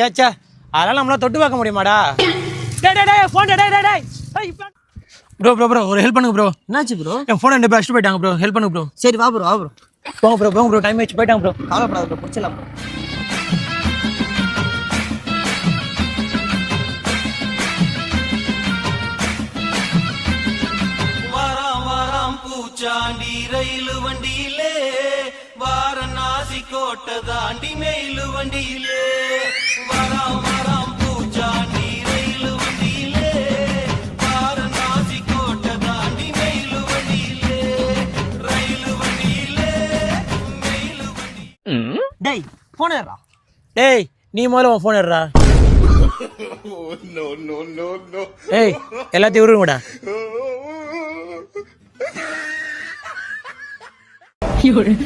சேச்சா அதெல்லாம் நம்மளால தொட்டு பார்க்க முடியுமாடா? ஃபோன் ப்ரோ ஒரு ஹெல்ப் பண்ணுங்க ப்ரோ. என்னாச்சு ப்ரோ? என் ஃபோன் ரெண்டு பேர் அடிச்சுட்டு போயிட்டாங்க ப்ரோ. ஹெல்ப் பண்ணுங்க ப்ரோ. சரி வா ப்ரோ, வா ப்ரோ. போங்க ப்ரோ டைம் ஆயிடுச்சு, போயிட்டாங்க ப்ரோ. கவலைப்படாத ப்ரோ, முடிச்சிடலாம் ப்ரோ. பூச்சாண்டி ரயிலு வண்டியிலே வாரணாசி கோட்டை தாண்டி மெயிலு வண்டியிலே வராம் பூச்சாண்டி ரயிலு வண்டியிலே வாரணாசி கோட்டை தாண்டி மெயிலு வண்டியிலே ரயிலு வண்டியிலே மெயிலு வண்டி. டேய் போன் ஏறா. டேய் நீ முதல்ல உன் ஃபோன் எடுறா. ஏய் எல்லாத்தையும் விடுங்கடா.有人。